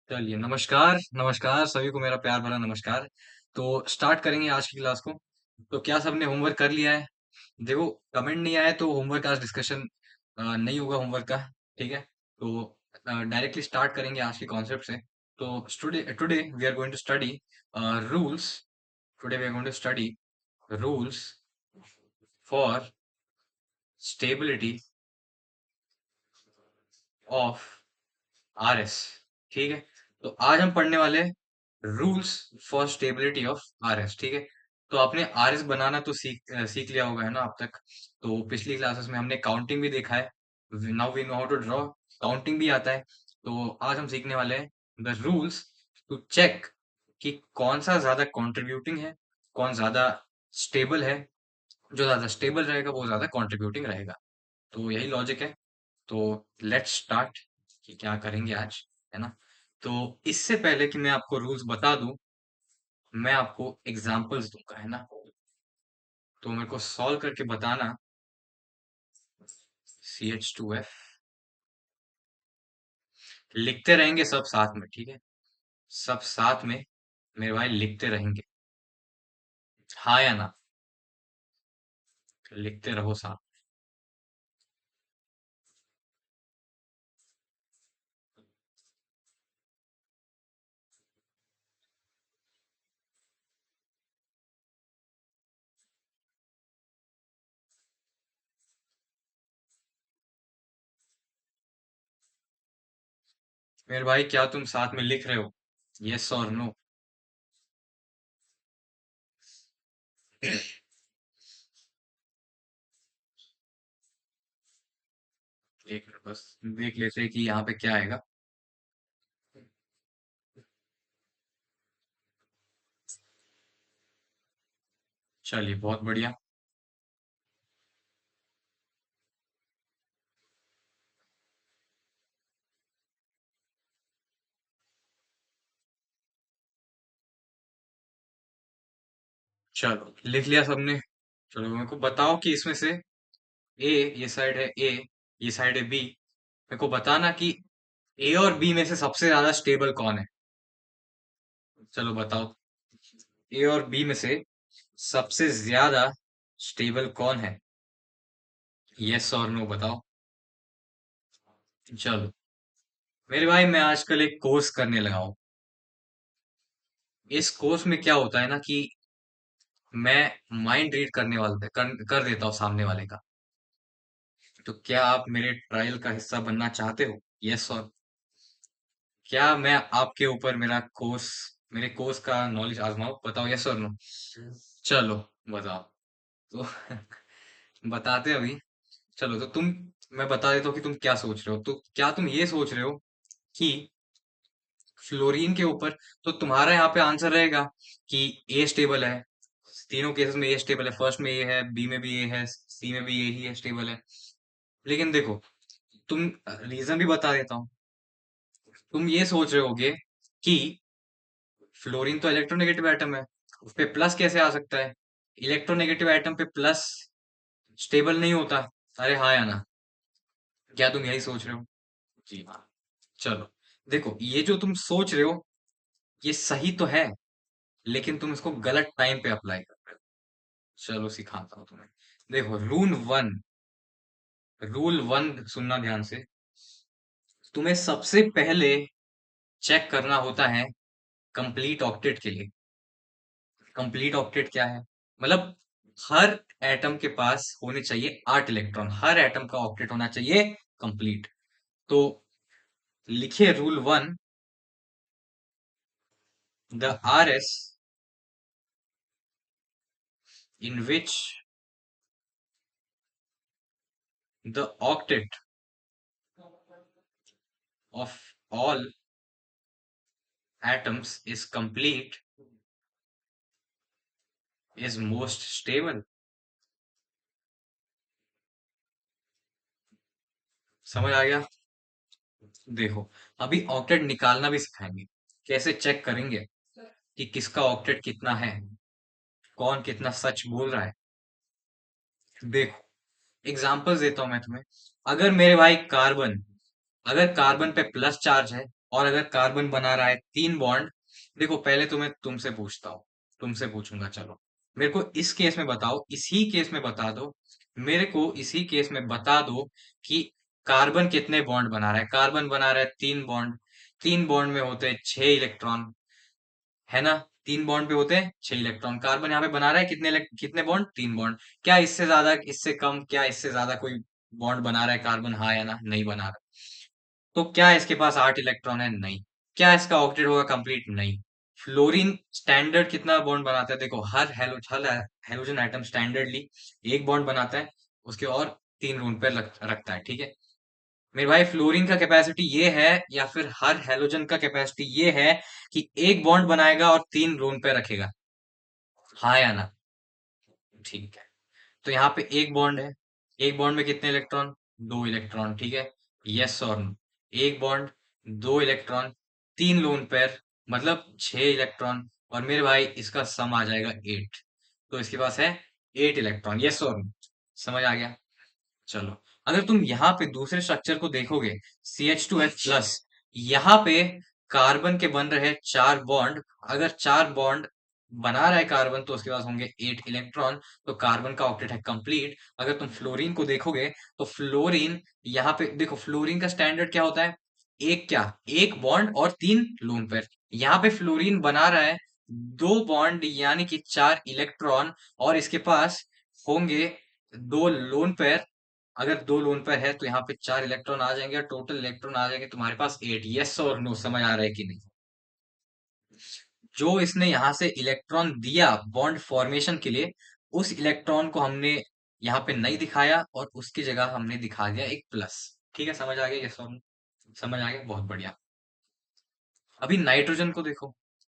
चलिए, नमस्कार, नमस्कार सभी को मेरा प्यार भरा नमस्कार। तो स्टार्ट करेंगे आज की क्लास को। तो क्या सबने होमवर्क कर लिया है? देखो, कमेंट नहीं आया तो होमवर्क आज डिस्कशन नहीं होगा होमवर्क का, ठीक है? तो डायरेक्टली स्टार्ट करेंगे आज के कॉन्सेप्ट से। तो today today we are going to study rules. Today we are going to study rules for stability of RS. ठीक है, तो आज हम पढ़ने वाले हैं rules for stability of RS. ठीक है, तो आपने आरएस बनाना तो सीख लिया होगा, है ना अब तक? तो पिछली क्लासेस में हमने काउंटिंग भी देखा है। Now we know how to draw. Counting भी आता है। तो आज हम सीखने वाले हैं द रूल्स टू चेक कि कौन सा ज्यादा कंट्रीब्यूटिंग है, कौन ज्यादा स्टेबल है। जो ज्यादा स्टेबल रहेगा वो ज्यादा कंट्रीब्यूटिंग रहेगा। तो यही लॉजिक है। तो लेट्स स्टार्ट कि क्या करेंगे आज, है ना? तो इससे पहले कि मैं आपको रूल्स बता दूं, मैं आपको एग्जांपल्स दूंगा, है ना? तो मेरे को सॉल्व करके बताना। CH2F लिखते रहेंगे सब साथ में, ठीक है? सब साथ में मेरे भाई लिखते रहेंगे। हाँ या ना? लिखते रहो साथ। मेरे भाई, क्या तुम साथ में लिख रहे हो? यस और नो? एक मिनट बस देख लेते हैं कि यहाँ पे क्या आएगा। चलिए, बहुत बढ़िया। चलो, लिख लिया सबने। चलो, मेरे को बताओ कि इसमें से ए, ये साइड है ए, ये साइड है बी। मेरे को बताना कि ए और बी में से सबसे ज्यादा स्टेबल कौन है। चलो बताओ, ए और बी में से सबसे ज्यादा स्टेबल कौन है? यस और नो बताओ। चलो, मेरे भाई, मैं आजकल एक कोर्स करने लगा हूँ। इस कोर्स में क्या होता है ना कि मैं माइंड रीड करने वाला कर देता हूँ सामने वाले का। तो क्या आप मेरे ट्रायल का हिस्सा बनना चाहते हो? यस और क्या मैं आपके ऊपर मेरे कोर्स का नॉलेज आजमाऊं? बताओ यस और नो। चलो, बताओ। तो बताते हैं अभी। चलो, तो मैं बता देता हूँ कि तुम क्या सोच रहे हो। तो क्या तुम ये सोच रहे हो कि फ्लोरीन के ऊपर, तो तुम्हारा यहाँ पे आंसर रहेगा कि ए स्टेबल है। तीनों केसेस में ए स्टेबल है। फर्स्ट में ए है, बी में भी ए है, सी में भी ए ही है स्टेबल है। लेकिन देखो, तुम रीजन भी बता देता हूँ। तुम ये सोच रहे होगे कि फ्लोरीन तो इलेक्ट्रोनेगेटिव एटम है, उस पे प्लस कैसे आ सकता है? इलेक्ट्रोनेगेटिव एटम पे प्लस स्टेबल नहीं होता। अरे हाँ या ना? क्या तुम यही सोच रहे हो? जी हाँ। चलो, देखो, ये जो तुम सोच रहे हो ये सही तो है, लेकिन तुम इसको गलत टाइम पे अप्लाई कर रहे हो। चलो, सिखाता हूँ तुम्हें। देखो, रूल वन सुनना ध्यान से। तुम्हें सबसे पहले चेक करना होता है कंप्लीट ऑक्टेट के लिए। कंप्लीट ऑक्टेट क्या है? मतलब हर एटम के पास होने चाहिए 8 इलेक्ट्रॉन। हर एटम का ऑक्टेट होना चाहिए कंप्लीट। तो लिखिए rule 1। The RS in which the octet of all atoms is complete is most stable। समझ आ गया? देखो, अभी ऑक्टेट निकालना भी सिखाएंगे। कैसे चेक करेंगे कि किसका ऑक्टेट कितना है, कौन कितना सच बोल रहा है। देखो, एग्जांपल्स देता हूं मैं तुम्हें। अगर मेरे भाई कार्बन अगर कार्बन पे प्लस चार्ज है, और अगर कार्बन बना रहा है 3 बॉन्ड, देखो पहले तुम्हें तुमसे पूछता हूँ, तुमसे पूछूंगा, चलो मेरे को इस केस में बताओ, इसी केस में बता दो, मेरे को इसी केस में बता दो कि कार्बन कितने बॉन्ड बना रहा है। कार्बन बना रहा है 3 बॉन्ड, 3 बॉन्ड में होते हैं 6 इलेक्ट्रॉन, है ना। 3 बॉन्ड पे होते हैं 6 इलेक्ट्रॉन। कार्बन यहाँ पे बना रहा है कितने बॉन्ड, 3 बॉन्ड। क्या इससे ज्यादा, इससे कम, क्या इससे ज्यादा कोई बॉन्ड बना रहा है कार्बन, हाँ या ना, नहीं बना रहा। तो क्या इसके पास 8 इलेक्ट्रॉन है, नहीं। क्या इसका ऑक्टेट होगा कंप्लीट, नहीं। फ्लोरीन स्टैंडर्ड कितना बॉन्ड बनाता है, देखो हर हेलोजन आइटम स्टैंडर्डली एक बॉन्ड बनाता है, उसके और 3 रून पे रखता है, ठीक है। मेरे भाई फ्लोरीन का कैपेसिटी ये है, या फिर हर हेलोजन का कैपेसिटी ये है कि एक बॉन्ड बनाएगा और 3 रून पे रखेगा, हाँ या ना। ठीक है, तो यहाँ पे एक बॉन्ड है, एक बॉन्ड में कितने इलेक्ट्रॉन, 2 इलेक्ट्रॉन, ठीक है। यस और नो। एक बॉन्ड, 2 इलेक्ट्रॉन, 3 लोन पेयर, मतलब 6 इलेक्ट्रॉन, और मेरे भाई इसका सम आ जाएगा 8। तो इसके पास है 8 इलेक्ट्रॉन, यस और नो, समझ आ गया। चलो, अगर तुम यहाँ पे दूसरे स्ट्रक्चर को देखोगे, CH2H+, यहाँ पे कार्बन के बन रहे 4 बॉन्ड। अगर 4 बॉन्ड बना रहा है कार्बन तो उसके पास होंगे 8 इलेक्ट्रॉन, तो कार्बन का ऑक्टेट है कंप्लीट। अगर तुम फ्लोरीन को देखोगे तो फ्लोरीन, यहाँ पे देखो फ्लोरीन का स्टैंडर्ड क्या होता है, एक क्या, एक बॉन्ड और 3 लोन पेयर। यहाँ पे फ्लोरीन बना रहा है 2 बॉन्ड यानी कि 4 इलेक्ट्रॉन, और इसके पास होंगे 2 लोन पेयर। अगर 2 लोन पेयर है तो यहाँ पे 4 इलेक्ट्रॉन आ जाएंगे, और टोटल इलेक्ट्रॉन आ जाएंगे तुम्हारे पास 8। यस और नो, समझ आ रहा है कि नहीं। जो इसने यहाँ से इलेक्ट्रॉन दिया बॉन्ड फॉर्मेशन के लिए, उस इलेक्ट्रॉन को हमने यहाँ पे नहीं दिखाया, और उसकी जगह हमने दिखा दिया एक प्लस। ठीक है, समझ आ गया, यस और नो, समझ आ गया, बहुत बढ़िया। अभी नाइट्रोजन को देखो,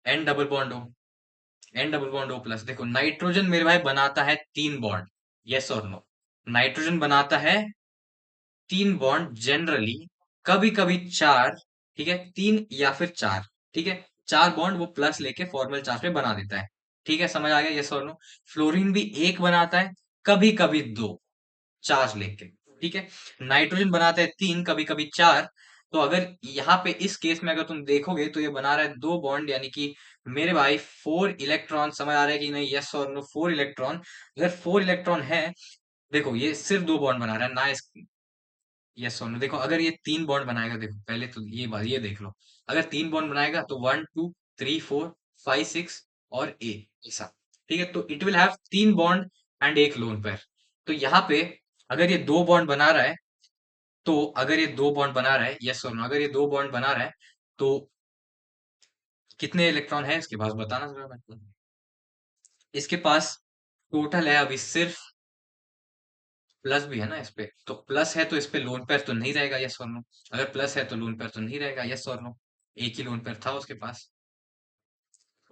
N double bond O plus. देखो नाइट्रोजन मेरे भाई बनाता है 3 बॉन्ड, यस और नो। नाइट्रोजन बनाता है 3 बॉन्ड जनरली, कभी कभी 4, ठीक है, 3 या फिर 4, ठीक है। 4 बॉन्ड वो प्लस लेके फॉर्मल चार्ज पे बना देता है, ठीक है, समझ आ गया, यस और नो। फ्लोरीन भी एक बनाता है, कभी कभी 2 चार्ज लेके, ठीक है। नाइट्रोजन बनाता है 3, कभी कभी 4। तो अगर यहाँ पे इस केस में अगर तुम देखोगे तो ये बना रहा है 2 बॉन्ड, यानी कि मेरे भाई 4 इलेक्ट्रॉन, समझ आ रहा है कि नहीं, यस और नो, 4 इलेक्ट्रॉन। अगर 4 इलेक्ट्रॉन है, देखो ये सिर्फ 2 बॉन्ड बना रहा है ना, यस सोनू, देखो अगर ये 3 बॉन्ड बनाएगा, देखो पहले तो ये बात ये देख लो। अगर 3 बॉन्ड बनाएगा तो 1 2 3 4 5 6 और ए, ऐसा, ठीक है। तो it will have 3 bond and एक लोन पेयर। तो यहाँ पे अगर ये 2 बॉन्ड बना रहा है, तो अगर ये 2 बॉन्ड बना रहा है, यस और नो, अगर ये 2 बॉन्ड बना रहा है, तो कितने इलेक्ट्रॉन है इसके पास, बताना जरा मेरे को। इसके पास टोटल है अभी सिर्फ, प्लस भी है ना इस पे, तो प्लस है तो इस पे लोन पेयर तो नहीं रहेगा, यस और नो। अगर प्लस है तो लोन पेयर तो नहीं रहेगा, यस और नो। एक ही लोन पेयर था उसके पास।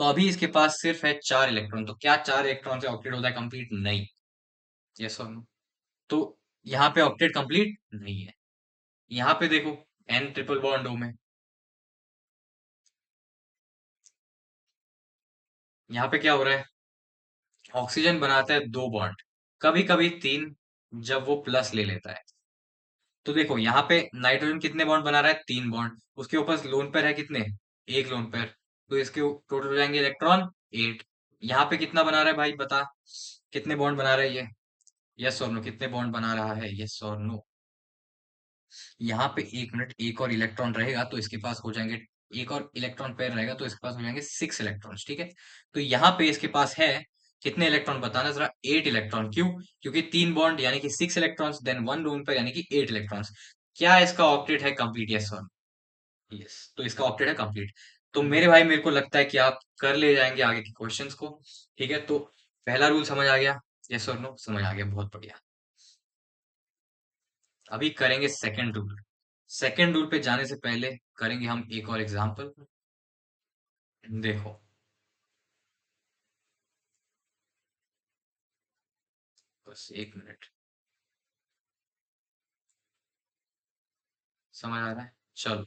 तो अभी इसके पास सिर्फ है 4 इलेक्ट्रॉन, तो क्या 4 इलेक्ट्रॉन से ऑक्टेट होता है कंप्लीट, नहीं, यस और नो। तो यहाँ पे ऑक्टेट कंप्लीट नहीं है। यहाँ पे देखो N ट्रिपल बॉन्ड O में, यहाँ पे क्या हो रहा है, ऑक्सीजन बनाता है 2 बॉन्ड, कभी कभी 3, जब वो प्लस ले लेता है। तो देखो यहाँ पे नाइट्रोजन कितने बॉन्ड बना रहा है, 3 बॉन्ड, उसके ऊपर लोन पेयर है कितने, एक लोन पेयर। तो इसके टोटल हो जाएंगे इलेक्ट्रॉन 8। यहाँ पे कितना बना रहा है भाई, बता, कितने बॉन्ड बना रहा है ये, यस और नो, कितने बॉन्ड बना रहा है, यस और नो। यहाँ पे 1 मिनट, एक और इलेक्ट्रॉन रहेगा तो इसके पास हो जाएंगे, एक और इलेक्ट्रॉन पेयर रहेगा तो इसके पास हो जाएंगे 6 इलेक्ट्रॉन्स, ठीक है। तो यहाँ पे इसके पास है कितने इलेक्ट्रॉन, बताना जरा, 8 इलेक्ट्रॉन। क्यों, क्योंकि 3 बॉन्ड यानी कि 6 इलेक्ट्रॉन्स, देन 1 लोन पेयर यानी कि 8 इलेक्ट्रॉन्स। क्या इसका ऑक्टेट है कंप्लीट, यस और यस, तो इसका ऑक्टेट है कंप्लीट। तो मेरे भाई मेरे को लगता है कि आप कर ले जाएंगे आगे के क्वेश्चंस को, ठीक है। तो पहला रूल समझ आ गया, यस और नो, समझ आ गया, बहुत बढ़िया। अभी करेंगे सेकंड रूल। सेकंड रूल पे जाने से पहले करेंगे हम एक और एग्जांपल। देखो, बस 1 मिनट, समझ आ रहा है, चलो।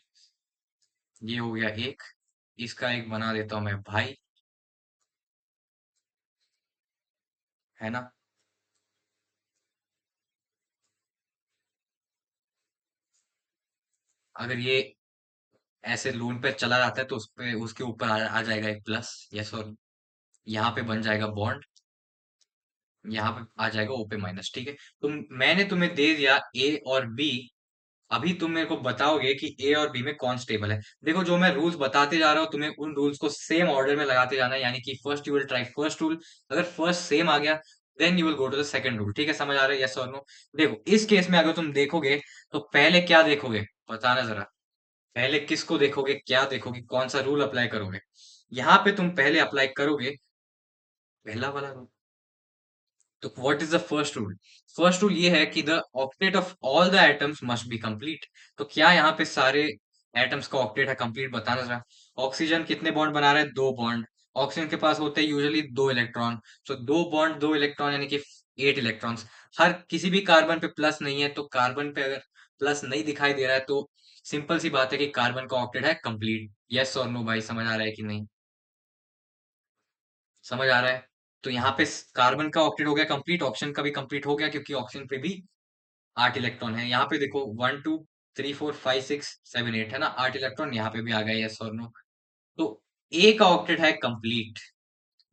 ये हो गया एक, इसका एक बना देता हूं मैं भाई, है ना। अगर ये ऐसे लून पे चला जाता है तो उस पे उसके ऊपर आ जाएगा एक प्लस, यस और यहाँ पे बन जाएगा बॉन्ड, यहाँ पे आ जाएगा ओ पे माइनस, ठीक है। मैंने तुम्हें दे दिया ए और बी, अभी तुम मेरे को बताओगे कि ए और बी में कौन स्टेबल है। देखो जो मैं रूल्स बताते जा रहा हूँ तुम्हें उन रूल्स को सेम ऑर्डर में लगाते जाना है, यानी कि first you will try first rule, अगर फर्स्ट सेम आ गया then you will go to the second rule, ठीक है, समझ आ रहा है, यस और नो। देखो इस केस में अगर तुम देखोगे तो पहले क्या देखोगे, बताना जरा, पहले किसको देखोगे, क्या देखोगे, कौन सा रूल अप्लाई करोगे। यहाँ पे तुम पहले अप्लाई करोगे पहला वाला रूल। तो what is the first rule, first rule ये है कि the octet of all the atoms must be complete. तो क्या यहाँ पे सारे एटम्स का ऑक्टेट है कंप्लीट, बताना जरा। ऑक्सीजन कितने बॉन्ड बना रहा है, दो बॉन्ड, ऑक्सीजन के पास होते हैं यूजुअली दो इलेक्ट्रॉन, तो दो बॉन्ड दो इलेक्ट्रॉन यानी कि 8 इलेक्ट्रॉन्स। हर किसी भी कार्बन पे प्लस नहीं है, तो कार्बन पे अगर प्लस नहीं दिखाई दे रहा है तो सिंपल सी बात है कि कार्बन का ऑक्टेट है कंप्लीट, यस और नो भाई, समझ आ रहा है कि नहीं, समझ आ रहा है। तो यहाँ पे कार्बन का ऑक्टेट हो गया कंप्लीट, ऑक्सीजन का भी कंप्लीट हो गया क्योंकि ऑक्सीजन पे भी 8 इलेक्ट्रॉन है। यहाँ पे देखो 1 2 3 4 5 6 7 8 है ना, 8 इलेक्ट्रॉन यहाँ पे भी आ गए, यस और नो। तो ए का ऑक्टेट है कंप्लीट।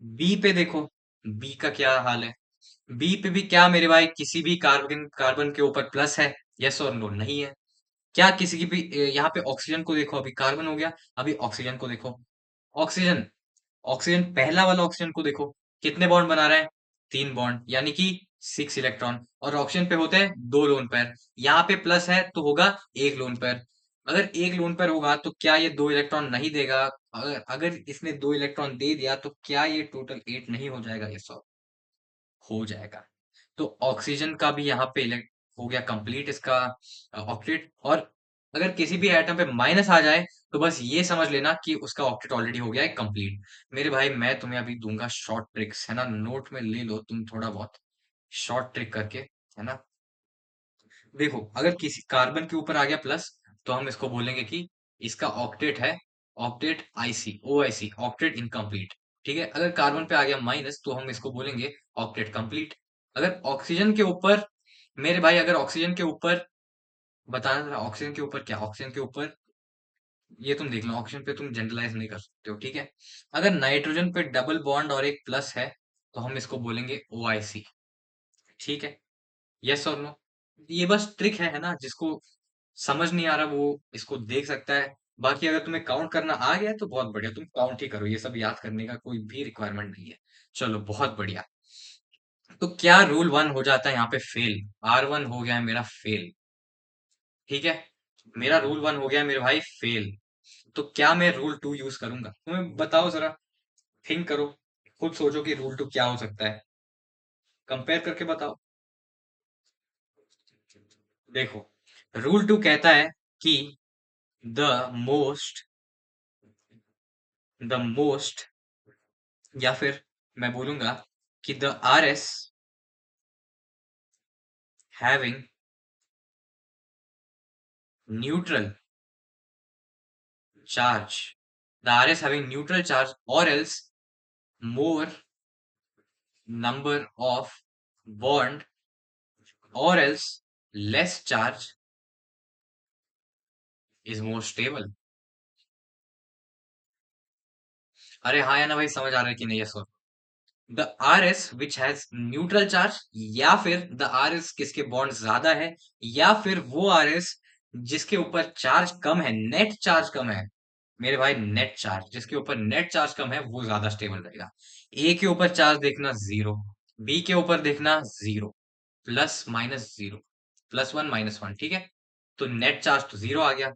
बी पे देखो, बी का क्या हाल है, बी पे भी क्या मेरे भाई, किसी भी कार्बन कार्बन के ऊपर प्लस है, यस और नो, नहीं है। क्या किसी की भी यहाँ पे ऑक्सीजन को देखो, अभी कार्बन हो गया, अभी ऑक्सीजन को देखो, ऑक्सीजन, ऑक्सीजन पहला वाला ऑक्सीजन को देखो, कितने बॉन्ड बना रहा है, 3 बॉन्ड यानी कि 6 इलेक्ट्रॉन, और ऑक्सीजन पे होते हैं दो लोन पेयर, यहाँ पे प्लस है तो होगा एक लोन पेयर। अगर एक लोन पेयर होगा तो क्या ये दो इलेक्ट्रॉन नहीं देगा, अगर अगर इसने दो इलेक्ट्रॉन दे दिया तो क्या ये टोटल 8 नहीं हो जाएगा, ये सॉल्व हो जाएगा। तो ऑक्सीजन का भी यहाँ पे इलेक्ट हो गया कंप्लीट इसका ऑक्टेट, और अगर किसी भी एटम पे माइनस आ जाए तो बस ये समझ लेना कि उसका ऑक्टेट ऑलरेडी हो गया है कंप्लीट। मेरे भाई मैं तुम्हें अभी दूंगा शॉर्ट ट्रिक्स, है ना, नोट में ले लो तुम थोड़ा बहुत, शॉर्ट ट्रिक करके, है ना। देखो अगर किसी कार्बन के ऊपर आ गया प्लस तो हम इसको बोलेंगे कि इसका ऑक्टेट है, ऑक्टेट आईसी ओ आई सी, ऑक्टेट इनकम्प्लीट, ठीक है। अगर कार्बन पे आ गया माइनस तो हम इसको बोलेंगे ऑक्टेट कंप्लीट। अगर ऑक्सीजन के ऊपर, मेरे भाई अगर ऑक्सीजन के ऊपर, बताना जरा ऑक्सीजन के ऊपर क्या, ऑक्सीजन के ऊपर ये तुम देख लो, ऑक्सीजन पे तुम जनरलाइज नहीं कर सकते हो, ठीक है। अगर नाइट्रोजन पे डबल बॉन्ड और एक प्लस है तो हम इसको बोलेंगे ओ आई सी, ठीक है, यस और नो। ये बस ट्रिक है ना, जिसको समझ नहीं आ रहा वो इसको देख सकता है। बाकी अगर तुम्हें काउंट करना आ गया है तो बहुत बढ़िया, तुम काउंट ही करो, ये सब याद करने का कोई भी रिक्वायरमेंट नहीं है। चलो बहुत बढ़िया। तो क्या रूल वन हो जाता है यहाँ पे फेल, R1 हो गया है मेरा फेल, ठीक है, मेरा रूल वन हो गया है मेरे भाई फेल। तो क्या मैं रूल टू यूज करूंगा, तुम्हें बताओ जरा, थिंक करो, खुद सोचो कि रूल टू क्या हो सकता है, कंपेयर करके बताओ। देखो रूल टू कहता है कि द मोस्ट, द मोस्ट, या फिर मैं बोलूंगा कि the R S having neutral charge, the R S having neutral charge और else more number of bond और else less charge is more stable. अरे हाँ या ना भाई, समझ आ रहा है कि नहीं, ये the R S which has neutral charge, या फिर द आर एस किसके बॉन्ड ज्यादा है, या फिर वो आर एस जिसके ऊपर चार्ज कम है, नेट चार्ज कम है, मेरे भाई नेट चार्ज, जिसके ऊपर नेट चार्ज कम है वो ज्यादा स्टेबल रहेगा। ए के ऊपर चार्ज देखना जीरो, बी के ऊपर देखना जीरो, प्लस माइनस जीरो, +1 -1, ठीक है। तो नेट चार्ज तो जीरो आ गया।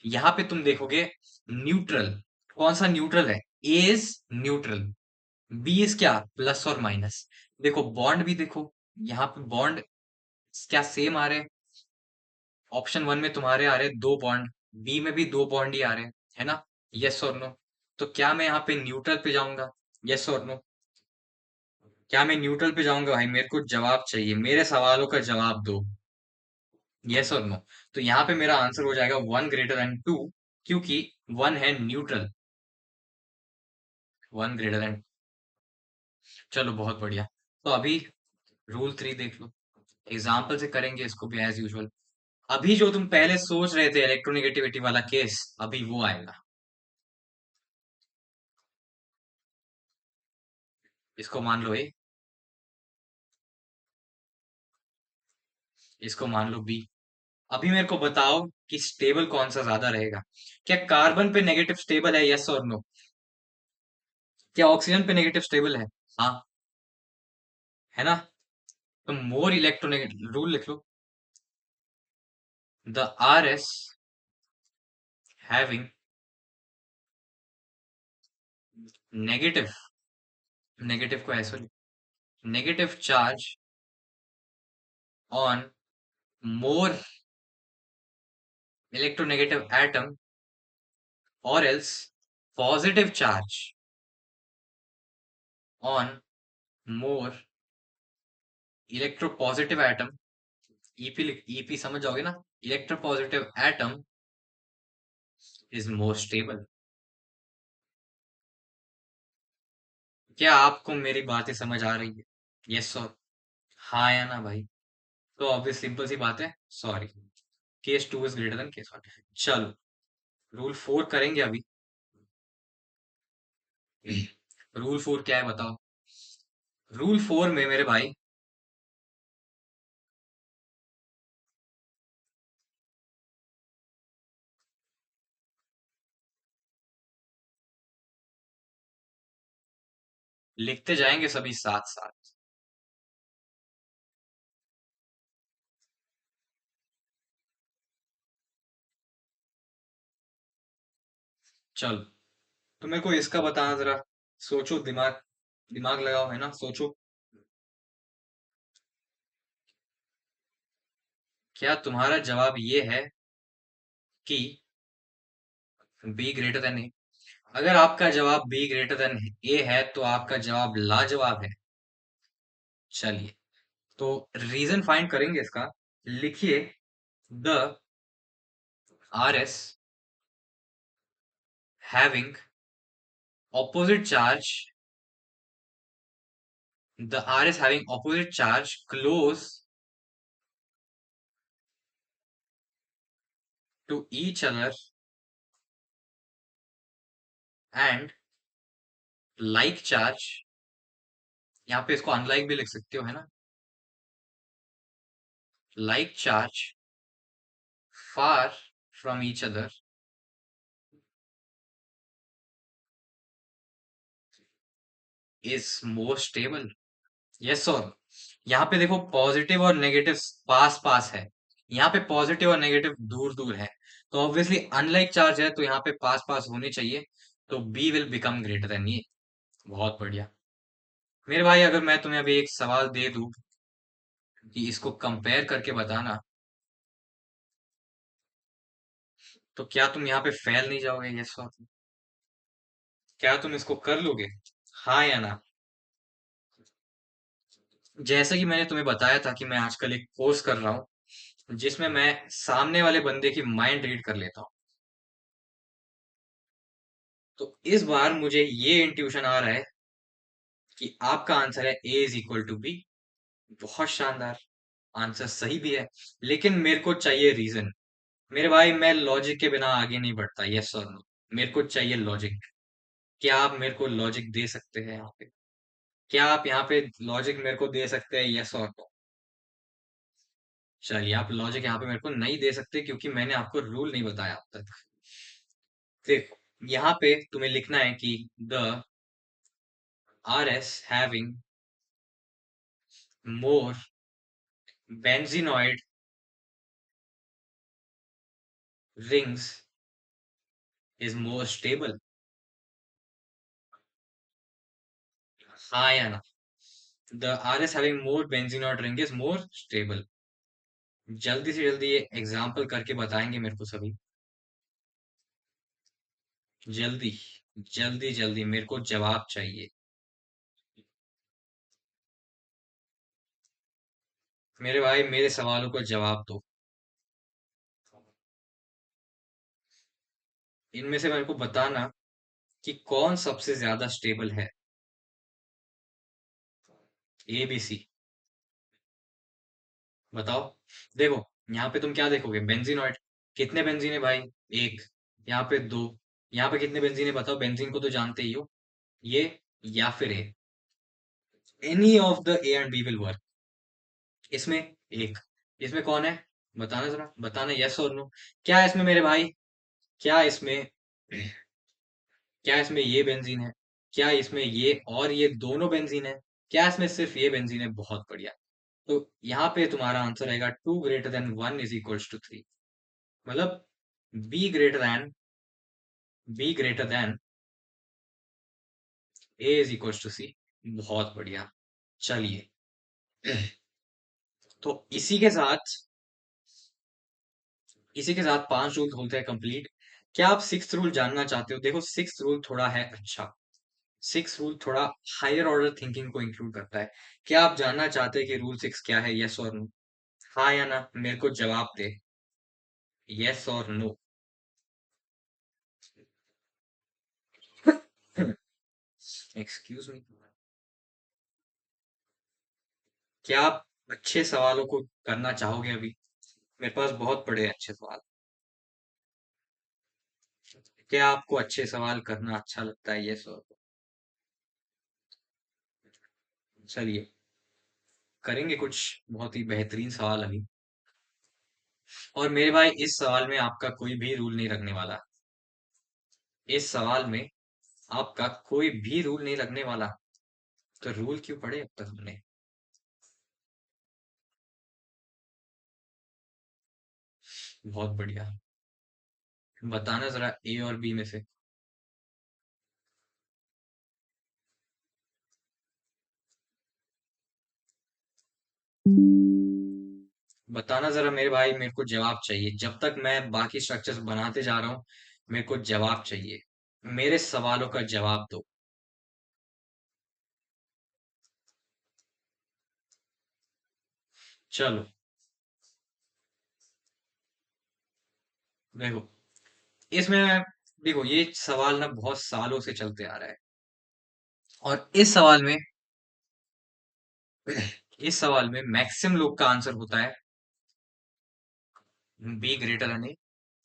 यहाँ पे तुम देखोगे न्यूट्रल, कौन सा न्यूट्रल है, ए इज न्यूट्रल, बी इज क्या, प्लस और माइनस। देखो बॉन्ड भी देखो, यहाँ पे बॉन्ड क्या सेम आ रहे हैं, ऑप्शन वन में तुम्हारे आ रहे हैं दो बॉन्ड, बी में भी दो बॉन्ड ही आ रहे हैं, है ना, यस और नो। तो क्या मैं यहाँ पे न्यूट्रल पे जाऊंगा, यस और नो, क्या मैं न्यूट्रल पे जाऊंगा भाई, मेरे को जवाब चाहिए, मेरे सवालों का जवाब दो, यस और नो। तो यहाँ पे मेरा आंसर हो जाएगा 1 ग्रेटर देन 2, क्योंकि वन है न्यूट्रल, 1 ग्रेटर देन। चलो बहुत बढ़िया। तो अभी रूल 3 देख लो, एग्जाम्पल से करेंगे इसको भी एज यूजुअल। अभी जो तुम पहले सोच रहे थे इलेक्ट्रोनेगेटिविटी वाला केस, अभी वो आएगा। इसको मान लो ए, इसको मान लो बी। अभी मेरे को बताओ कि स्टेबल कौन सा ज्यादा रहेगा। क्या कार्बन पे नेगेटिव स्टेबल है, यस और नो? क्या ऑक्सीजन पे नेगेटिव स्टेबल है? हाँ, है ना? तो मोर इलेक्ट्रोनेगेटिव रूल लिख लो। The R S having negative, negative को ऐसे negative charge on more electronegative atom or else positive charge on more electropositive atom, ep समझ जाओगे ना? electropositive atom is more stable। क्या आपको मेरी बातें समझ आ रही है? यस सर, हाँ या ना भाई? तो ऑब्वियस सिंपल सी बात है, sorry, case two is greater than case one. चलो, रूल फोर करेंगे अभी। रूल फोर क्या है बताओ? रूल फोर में मेरे भाई, लिखते जाएंगे सभी साथ साथ। चलो, तो मेरे को इसका बताना जरा। सोचो, दिमाग दिमाग लगाओ, है ना? सोचो। क्या तुम्हारा जवाब ये है कि बी ग्रेटर देन ए? अगर आपका जवाब बी ग्रेटर देन ए है तो आपका जवाब लाजवाब है। चलिए, तो रीजन फाइंड करेंगे इसका। लिखिए, the R S having opposite charge, the R S having opposite charge close to each other and like charge, यहाँ पे इसको अनलाइक भी लिख सकते हो, है ना? Like charge far from each other is more stable. Yes sir. यहाँ पे देखो, पॉजिटिव और नेगेटिव पास पास है, यहाँ पे पॉजिटिव और नेगेटिव दूर दूर है। तो ऑब्वियसली अनलाइक चार्ज है, तो यहाँ पे पास पास होने चाहिए। तो B will become greater than ये। बहुत बढ़िया। मेरे भाई, अगर मैं तुम्हें अभी एक सवाल दे दूं कि इसको कंपेयर करके बताना, तो क्या तुम यहाँ पे फेल नहीं जाओगे? यस सर, क्या तुम इसको कर लोगे? हाँ या ना? जैसे कि मैंने तुम्हें बताया था कि मैं आजकल एक कोर्स कर रहा हूँ जिसमें मैं सामने वाले बंदे की माइंड रीड कर लेता हूँ। तो इस बार मुझे ये इंट्यूशन आ रहा है कि आपका आंसर है ए इज इक्वल टू बी। बहुत शानदार, आंसर सही भी है। लेकिन मेरे को चाहिए रीजन। मेरे भाई, मैं लॉजिक के बिना आगे नहीं बढ़ता, यस और नो। मेरे को चाहिए लॉजिक। क्या आप मेरे को लॉजिक दे सकते हैं यहाँ पे? क्या आप यहाँ पे लॉजिक मेरे को दे सकते हैं, यस और नो? चलिए, आप लॉजिक यहाँ पे मेरे को नहीं दे सकते क्योंकि मैंने आपको रूल नहीं बताया अब तक। देखो, यहाँ पे तुम्हें लिखना है कि the R S having more benzenoid rings is more stable. हाँ या ना? The R S having more benzenoid ring is more stable. जल्दी से जल्दी ये एग्जाम्पल करके बताएंगे मेरे को सभी। जल्दी, जल्दी जल्दी, मेरे को जवाब चाहिए। मेरे भाई, मेरे सवालों को जवाब दो। इनमें से मेरे को बताना कि कौन सबसे ज्यादा स्टेबल है। ए बी सी, बताओ। देखो, यहाँ पे तुम क्या देखोगे, बेंजीनॉइड। कितने बेंजीन है भाई? एक। यहाँ पे दो। यहाँ पे कितने बेंजीन है बताओ, बेंजीन को तो जानते ही हो। ये या फिर A, any of the A and B will work. इसमें एक। इसमें कौन है? बताना जरा, बताना, यस और नो। क्या इसमें मेरे भाई? क्या इसमें, क्या इसमें ये बेंजीन है? क्या इसमें ये और ये दोनों बेंजीन है? क्या इसमें सिर्फ ये बेंजीन है? बहुत बढ़िया। तो यहाँ पे तुम्हारा आंसर आएगा 2 greater than 1 is equals to 3। मतलब B greater than A is equals to C. बहुत बढ़िया। चलिए, तो इसी के साथ 5 रूल होते हैं कंप्लीट। क्या आप सिक्स रूल जानना चाहते हो? देखो, सिक्स रूल थोड़ा है अच्छा। सिक्स रूल थोड़ा हायर ऑर्डर थिंकिंग को इंक्लूड करता है। क्या आप जानना चाहते हैं कि रूल 6 क्या है? यस और नो, हाँ या ना, मेरे को जवाब दे। यस और नो। Excuse me. क्या आप अच्छे सवालों को करना चाहोगे अभी? मेरे पास बहुत बड़े अच्छे सवाल। क्या आपको अच्छे सवाल करना अच्छा लगता है? यस और नो। चलिए, करेंगे कुछ बहुत ही बेहतरीन सवाल अभी। और मेरे भाई, इस सवाल में आपका कोई भी रूल नहीं लगने वाला। इस सवाल में आपका कोई भी रूल नहीं लगने वाला। तो रूल क्यों पढ़े अब तक हमने? बहुत बढ़िया। बताना जरा, ए और बी में से। बताना जरा मेरे भाई, मेरे को जवाब चाहिए। जब तक मैं बाकी स्ट्रक्चर्स बनाते जा रहा हूँ, मेरे को जवाब चाहिए। मेरे सवालों का जवाब दो। चलो, देखो, इसमें, देखो, ये सवाल ना बहुत सालों से चलते आ रहा है। और इस सवाल में मैक्सिमम लोग का आंसर होता है बी ग्रेटर देन ए।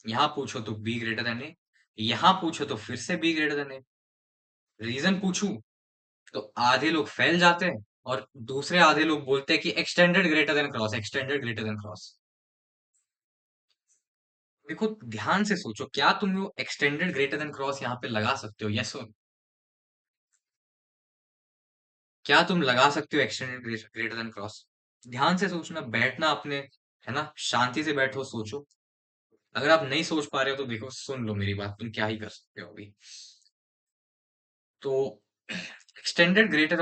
यहाँ पूछो तो बी ग्रेटर देन ए। यहाँ पूछो तो फिर से B greater than A. Reason पूछूं तो आधे लोग फैल जाते हैं, और दूसरे आधे लोग बोलते हैं कि extended greater than cross, extended greater than cross. देखो, ध्यान से सोचो, क्या तुम वो एक्सटेंडेड ग्रेटर देन क्रॉस यहाँ पे लगा सकते हो? यस और, क्या तुम लगा सकते हो एक्सटेंडेड ग्रेटर देन क्रॉस? ध्यान से सोचना, बैठना अपने, है ना, शांति से बैठो, सोचो। अगर आप नहीं सोच पा रहे हो तो देखो, सुन लो मेरी बात, तुम क्या ही कर सकते हो अभी। तो एक्सटेंडेड ग्रेटर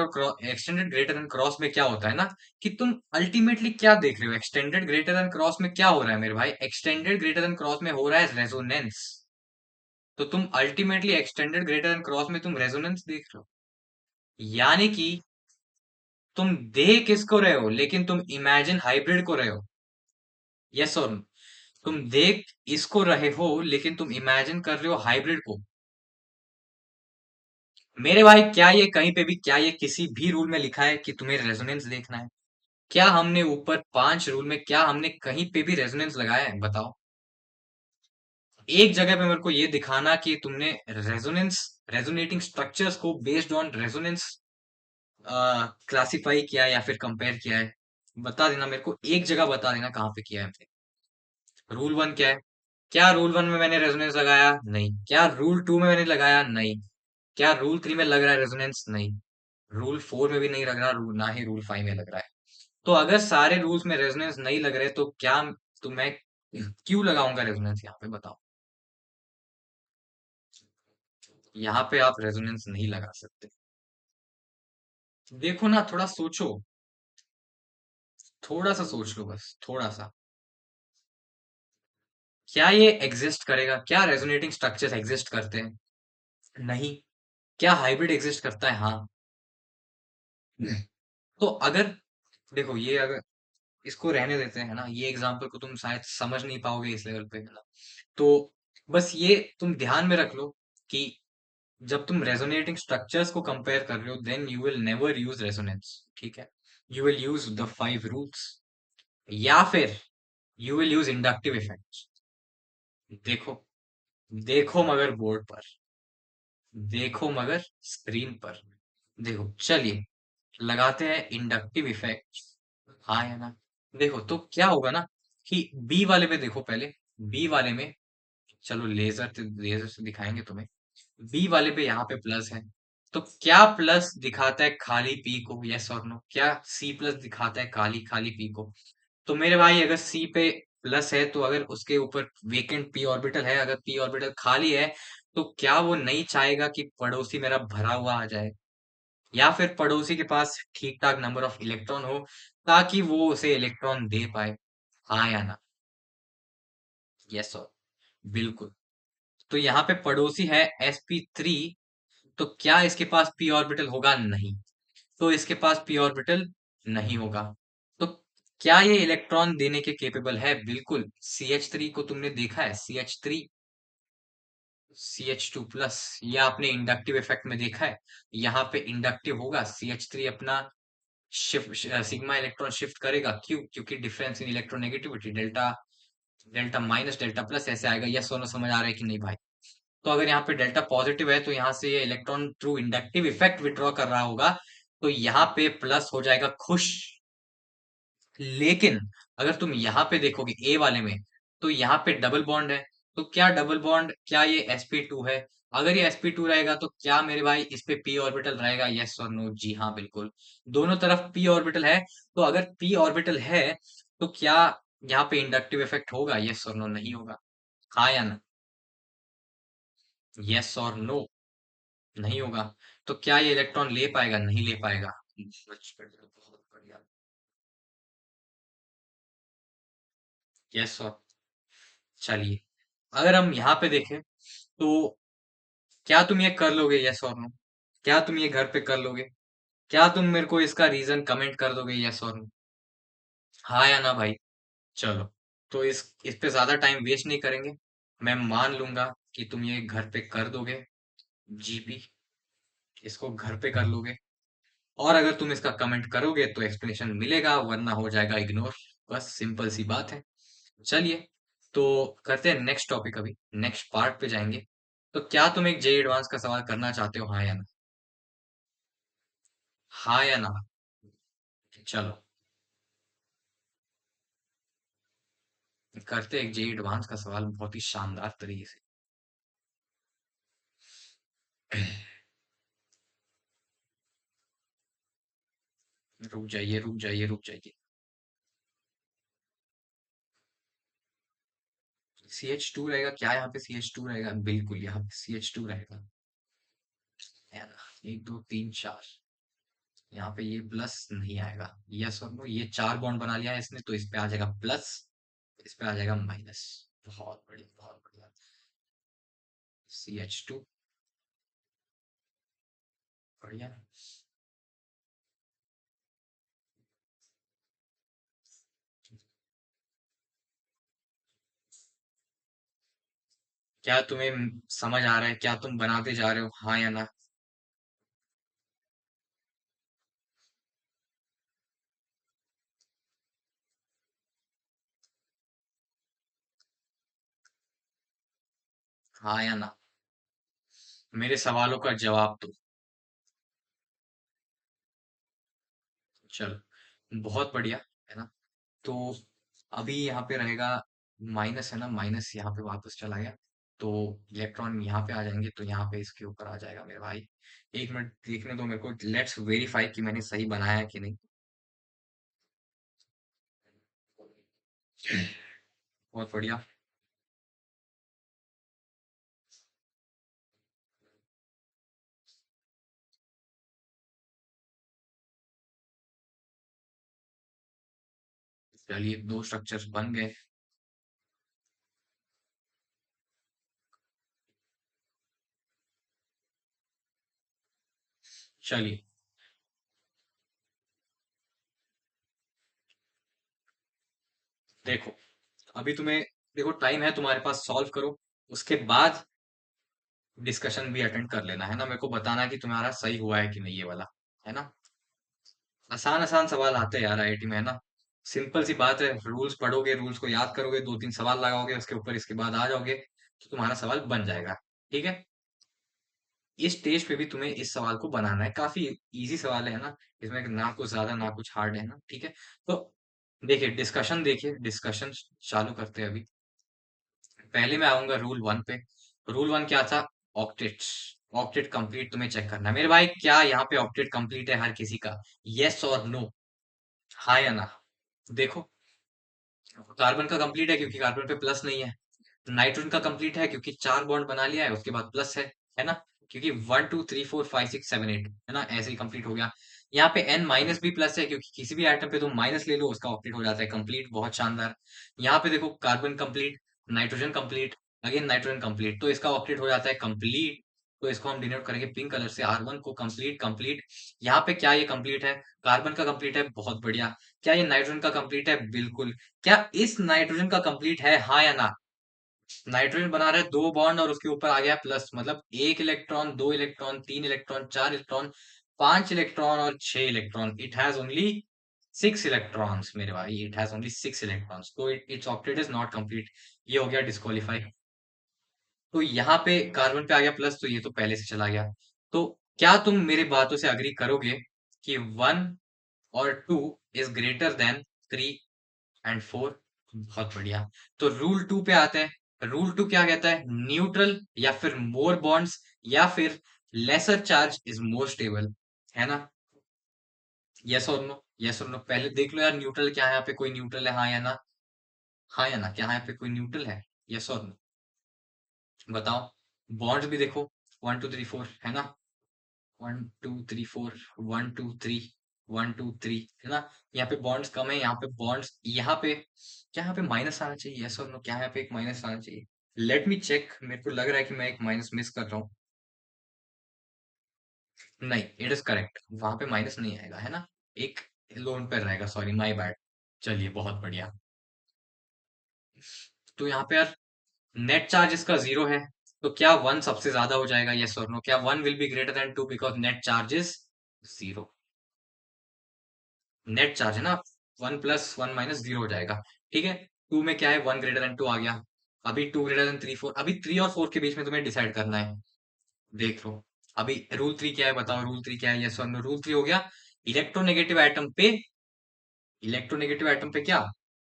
देन क्रॉस में क्या होता है ना, कि तुम अल्टीमेटली क्या देख रहे हो? एक्सटेंडेड ग्रेटर देन क्रॉस में क्या हो रहा है मेरे भाई? एक्सटेंडेड ग्रेटर देन क्रॉस में हो रहा है रेजोनेंस। तो तुम ultimately extended greater than cross में तुम रेजोनेंस देख रहे हो। यानी कि तुम देख किसको रहे हो, लेकिन तुम इमेजिन हाइब्रिड को रहे हो। यस और नो? तुम देख इसको रहे हो, लेकिन तुम इमेजिन कर रहे हो हाइब्रिड को। मेरे भाई, क्या ये कहीं पे भी, क्या ये किसी भी रूल में लिखा है कि तुम्हें रेजोनेंस देखना है? क्या हमने ऊपर 5 रूल में, क्या हमने कहीं पे भी रेजोनेंस लगाया है? बताओ। एक जगह पे मेरे को ये दिखाना कि तुमने रेजोनेंस, रेजोनेटिंग स्ट्रक्चर्स को बेस्ड ऑन रेजोनेंस क्लासिफाई किया है या फिर कंपेयर किया है। बता देना मेरे को, एक जगह बता देना कहाँ पे किया है हमने। रूल 1 क्या है? क्या रूल 1 में मैंने रेजोनेंस लगाया? नहीं। क्या रूल 2 में मैंने लगाया? नहीं। क्या रूल 3 में लग रहा है रेजोनेंस? नहीं। रूल 4 में भी नहीं लग रहा, रूल ना ही रूल 5 में लग रहा है। तो अगर सारे रूल्स में रेजोनेंस नहीं लग रहे, तो क्या, तो मैं क्यों लगाऊंगा रेजोनेंस यहाँ पे? बताओ। यहाँ पे आप रेजोनेंस नहीं लगा सकते। देखो ना, थोड़ा सोचो। थोड़ा सा सोच लो, बस थोड़ा सा। क्या ये एग्जिस्ट करेगा? क्या रेजोनेटिंग स्ट्रक्चर्स एग्जिस्ट करते हैं? नहीं। क्या हाइब्रिड एग्जिस्ट करता है? हाँ। तो अगर, देखो, ये अगर इसको रहने देते हैं ना, ये एग्जाम्पल को तुम शायद समझ नहीं पाओगे इस लेवल पे, है ना। तो बस ये तुम ध्यान में रख लो कि जब तुम रेजोनेटिंग स्ट्रक्चर्स को कंपेयर कर रहे हो, then you will never use resonance. ठीक है? You will use the 5 rules. या फिर, you will use inductive effect. देखो, देखो मगर बोर्ड पर, देखो मगर स्क्रीन पर। देखो चलिए, लगाते हैं इंडक्टिव इफेक्ट। हाँ या ना? देखो तो क्या होगा ना कि बी वाले में देखो पहले, बी वाले में, चलो लेजर से दिखाएंगे तुम्हें। बी वाले पे यहाँ पे प्लस है, तो क्या प्लस दिखाता है खाली पी को? यस और नो? क्या सी प्लस दिखाता है खाली खाली पी को? तो मेरे भाई अगर सी पे प्लस है, तो अगर उसके ऊपर वेकेंट पी ऑर्बिटल है, अगर पी ऑर्बिटल खाली है, तो क्या वो नहीं चाहेगा कि पड़ोसी मेरा भरा हुआ आ जाए, या फिर पड़ोसी के पास ठीक ठाक नंबर ऑफ इलेक्ट्रॉन हो, ताकि वो उसे इलेक्ट्रॉन दे पाए? हाँ या ना? यस और? बिल्कुल। तो यहाँ पे पड़ोसी है sp3, तो क्या इसके पास पी ऑर्बिटल होगा? नहीं। तो इसके पास पी ऑर्बिटल नहीं होगा। तो क्या ये इलेक्ट्रॉन देने के केपेबल है? बिल्कुल। CH3 को तुमने देखा है? CH3, CH2 प्लस, या आपने इंडक्टिव इफेक्ट में देखा है? यहाँ पे इंडक्टिव होगा, CH3 अपना शिफ्ट, सिग्मा इलेक्ट्रॉन शिफ्ट करेगा। क्यों? क्योंकि difference in electronegativity, delta, delta minus delta plus ऐसे आएगा। यह सोनो समझ आ रहा है कि नहीं भाई? तो अगर यहाँ पे डेल्टा पॉजिटिव है, तो यहाँ से ये electron through inductive effect withdraw कर रहा होगा, तो यहाँ पे प्लस हो जाएगा खुश। लेकिन अगर तुम यहाँ पे देखोगे ए वाले में, तो यहाँ पे डबल बॉन्ड है। तो क्या डबल बॉन्ड, क्या ये sp2 है? अगर ये sp2 रहेगा, तो क्या मेरे भाई इस पे p ऑर्बिटल रहेगा? यस और नो? जी हाँ, बिल्कुल। दोनों तरफ p ऑर्बिटल है। तो अगर p ऑर्बिटल है, तो क्या यहाँ पे इंडक्टिव इफेक्ट होगा? यस और नो? नहीं होगा। हाँ या ना? यस और नो? नहीं होगा। तो क्या ये इलेक्ट्रॉन ले पाएगा? नहीं ले पाएगा। बहुत बढ़िया। यस और? चलिए, अगर हम यहाँ पे देखें, तो क्या तुम ये कर लोगे? यस और नो? क्या तुम ये घर पे कर लोगे? क्या तुम मेरे को इसका रीजन कमेंट कर दोगे? यस और नो? हाँ या ना भाई? चलो, तो इस पे ज्यादा टाइम वेस्ट नहीं करेंगे। मैं मान लूंगा कि तुम ये घर पे कर दोगे। जीपी, इसको घर पे कर लोगे। और अगर तुम इसका कमेंट करोगे, तो एक्सप्लेनेशन मिलेगा, वरना हो जाएगा इग्नोर। बस सिंपल सी बात है। चलिए, तो करते हैं नेक्स्ट टॉपिक। अभी नेक्स्ट पार्ट पे जाएंगे। तो क्या तुम एक जे एडवांस का सवाल करना चाहते हो? हाँ या ना? हाँ या ना? चलो, करते हैं एक जे एडवांस का सवाल बहुत ही शानदार तरीके से। रुक जाइए, रुक जाइए, रुक जाइए। CH2 रहेगा क्या यहाँ पे? CH2 रहेगा, बिल्कुल यहाँ पे CH2 रहेगा, है ना? 1 2 3 4, यहाँ पे ये प्लस नहीं आएगा। यस और नो? ये 4 बॉन्ड बना लिया है इसने, तो इस पे आ जाएगा प्लस, इस पे आ जाएगा माइनस। बहुत बढ़िया, बहुत बढ़िया। CH2, बढ़िया। क्या तुम्हें समझ आ रहा है? क्या तुम बनाते जा रहे हो? हाँ या ना? हाँ या ना? मेरे सवालों का जवाब दो। चलो, बहुत बढ़िया, है ना? तो अभी यहाँ पे रहेगा माइनस, है ना? माइनस यहाँ पे वापस चला गया, तो इलेक्ट्रॉन यहाँ पे आ जाएंगे, तो यहाँ पे इसके ऊपर आ जाएगा मेरे भाई। एक मिनट देखने दो मेरे को, लेट्स वेरीफाई कि मैंने सही बनाया है कि नहीं। बहुत बढ़िया। चलिए, 2 स्ट्रक्चर्स बन गए। चलिए, देखो, अभी तुम्हें, देखो टाइम है तुम्हारे पास, सॉल्व करो। उसके बाद डिस्कशन भी अटेंड कर लेना, है ना? मेरे को बताना कि तुम्हारा सही हुआ है कि नहीं ये वाला, है ना? आसान आसान सवाल आते हैं यार IIT में, है ना? सिंपल सी बात है, रूल्स पढ़ोगे, रूल्स को याद करोगे, 2-3 सवाल लगाओगे उसके ऊपर, इसके बाद आ जाओगे, तो तुम्हारा सवाल बन जाएगा। ठीक है? इस स्टेज पे भी तुम्हें इस सवाल को बनाना है, काफी इजी सवाल है ना, इसमें ना कुछ ज्यादा ना कुछ हार्ड है ना। ठीक है? तो देखिए डिस्कशन चालू करते हैं अभी। पहले मैं आऊंगा रूल वन पे। रूल वन क्या था? ऑक्टेट। ऑक्टेट कंप्लीट तुम्हें चेक करना है मेरे भाई। क्या यहाँ पे ऑक्टेट कंप्लीट है हर किसी का? यस और नो, हाँ या ना? देखो, कार्बन का कंप्लीट है क्योंकि कार्बन पे प्लस नहीं है। नाइट्रोजन का कंप्लीट है क्योंकि 4 बॉन्ड बना लिया है, उसके बाद प्लस है ना? क्योंकि 1 2 3 4 5 6 7 8 है ना, ऐसे ही कंप्लीट हो गया। यहाँ पे n माइनस भी प्लस है क्योंकि किसी भी आइटम पे तुम माइनस ले लो उसका ऑक्टेट हो जाता है कंप्लीट। बहुत शानदार। यहाँ पे देखो, carbon complete, nitrogen complete, again nitrogen complete, तो इसका ऑक्टेट हो जाता है कंप्लीट। तो इसको हम डिनोट करेंगे पिंक कलर से, R1 को कंप्लीट कंप्लीट। यहाँ पे क्या ये कंप्लीट है? कार्बन का कंप्लीट है, बहुत बढ़िया। क्या ये नाइट्रोजन का कंप्लीट है? बिल्कुल। क्या इस नाइट्रोजन का कंप्लीट है, हाँ या ना? नाइट्रोजन बना रहा है 2 बॉन्ड और उसके ऊपर आ गया प्लस, मतलब 1 electron, 2 electron, 3 electron, 4 electron, 5 electron और 6 electron. It has only 6 electrons मेरे भाई, इट हैज ओनली 6 इलेक्ट्रॉन्स, तो it's octet is not complete. ये हो गया डिस्क्वालीफाई। तो यहाँ पे कार्बन पे आ गया प्लस, तो ये तो पहले से चला गया। तो क्या तुम मेरे बातों से अग्री करोगे कि 1 और 2 इज ग्रेटर देन 3 और 4? बहुत बढ़िया। तो रूल 2 पे आते हैं। रूल 2 क्या कहता है? न्यूट्रल या फिर मोर बॉन्ड्स या फिर lesser charge is more stable, है ना? यस और नो, यस और नो, पहले देख लो यार, न्यूट्रल क्या है? यहाँ पे कोई न्यूट्रल है, हाँ या ना? हाँ या ना? क्या यहाँ पे कोई न्यूट्रल है? यस और नो, बताओ। बॉन्ड्स भी देखो, 1 2 3 4 है ना, 1 2 3 4, 1 2 3, 1 2 3, है ना? यहाँ पे बॉन्ड्स कम है, यहाँ पे बॉन्ड्स, यहाँ पे क्या, यहाँ पे माइनस आना चाहिए? यस और नो, क्या यहाँ पे एक माइनस आना चाहिए? लेट मी चेक, मेरे को लग रहा है कि मैं एक माइनस मिस कर रहा हूँ। नहीं, इट इज करेक्ट, वहां पे माइनस नहीं आएगा, है ना? एक लोन पे रहेगा, सॉरी माय बैड। चलिए, बहुत बढ़िया। तो यहाँ पे यार नेट चार्ज इसका 0 है, तो क्या 1 सबसे ज्यादा हो जाएगा? यस और नो, क्या 1 will be greater then 2 because net charge is 0? Net charge है ना, 1 + 1 - 0 हो जाएगा। ठीक है? 2 में क्या है? 1 ग्रेटर देन 2 आ गया। अभी 2 ग्रेटर देन 3 4, अभी 3 और 4 के बीच में तुम्हें डिसाइड करना है। देख लो, अभी रूल 3 क्या है? बताओ रूल 3 क्या है? यस और नो। रूल 3 हो गया, इलेक्ट्रोनेगेटिव एटम पे, इलेक्ट्रोनेगेटिव एटम पे क्या?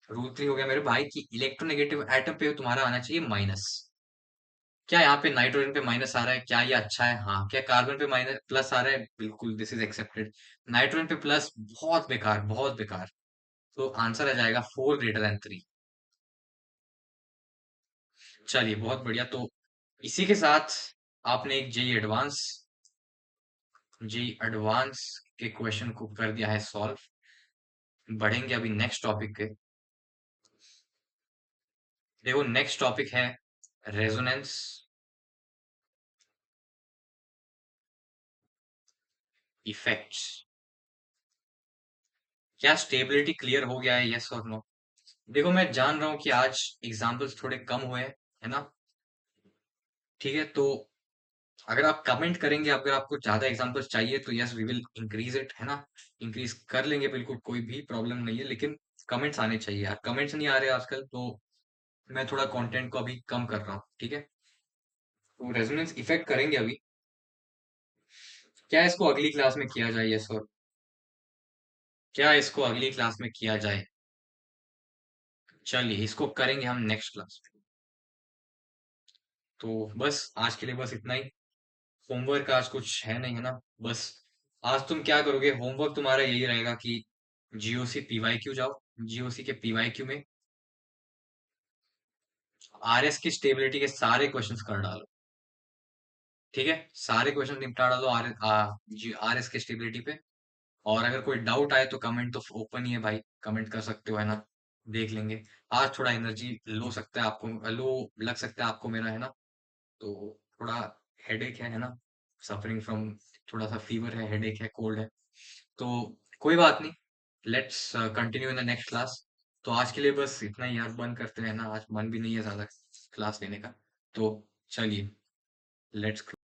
रूल 3 हो गया मेरे भाई कि इलेक्ट्रोनेगेटिव एटम पे तुम्हारा आना चाहिए माइनस। क्या यहाँ पे नाइट्रोजन पे माइनस आ रहा है? क्या ये अच्छा है? हाँ। क्या कार्बन पे माइनस प्लस आ रहा है? बिल्कुल, दिस इज एक्सेप्टेड। नाइट्रोजन पे प्लस, बहुत बेकार, बहुत बेकार। तो आंसर आ जाएगा 4 > 3। चलिए, बहुत बढ़िया। तो इसी के साथ आपने एक जेई एडवांस के क्वेश्चन को कर दिया है सॉल्व। बढ़ेंगे अभी नेक्स्ट टॉपिक पे। देखो, नेक्स्ट टॉपिक है रेजोनेंस इफेक्ट्स। क्या स्टेबिलिटी क्लियर हो गया है? यस और नो? देखो, मैं जान रहा हूँ कि आज एग्जाम्पल्स थोड़े कम हुए हैं, है ना? ठीक है, तो अगर आप कमेंट करेंगे, अगर आपको ज्यादा एग्जांपल्स चाहिए तो yes we will increase it, है ना? इंक्रीज कर लेंगे, बिल्कुल कोई भी प्रॉब्लम नहीं है, लेकिन कमेंट्स आने चाहिए यार। कमेंट्स नहीं आ रहे आजकल, तो मैं थोड़ा कंटेंट को अभी कम कर रहा हूँ। ठीक है? तो रेजोनेंस इफेक्ट करेंगे अभी। क्या इसको अगली क्लास में किया जाए? यस और क्या इसको अगली क्लास में किया जाए? चलिए, इसको करेंगे हम नेक्स्ट क्लास में। तो बस आज के लिए बस इतना ही। होमवर्क आज कुछ है नहीं, है ना? बस आज तुम क्या करोगे, होमवर्क तुम्हारा यही रहेगा कि जीओसी पीवाईक्यू जाओ। जीओसी के पीवाईक्यू में आरएस की स्टेबिलिटी के सारे क्वेश्चंस कर डालो। ठीक है? सारे क्वेश्चन निपटा डालो आरएस के स्टेबिलिटी पे। और अगर कोई डाउट आए तो कमेंट तो ओपन ही है भाई, कमेंट कर सकते हो, है ना? देख लेंगे। आज थोड़ा एनर्जी लो सकता है आपको, लो लग सकता है आपको मेरा, है ना? तो थोड़ा हेडेक है ना? सफरिंग फ्रॉम, थोड़ा सा फीवर है, हेडेक है, कोल्ड है। तो कोई बात नहीं, let's continue in the next class. तो आज के लिए बस इतना ही यार, बंद करते हैं ना, आज मन भी नहीं है ज्यादा क्लास लेने का। तो चलिए, लेट्स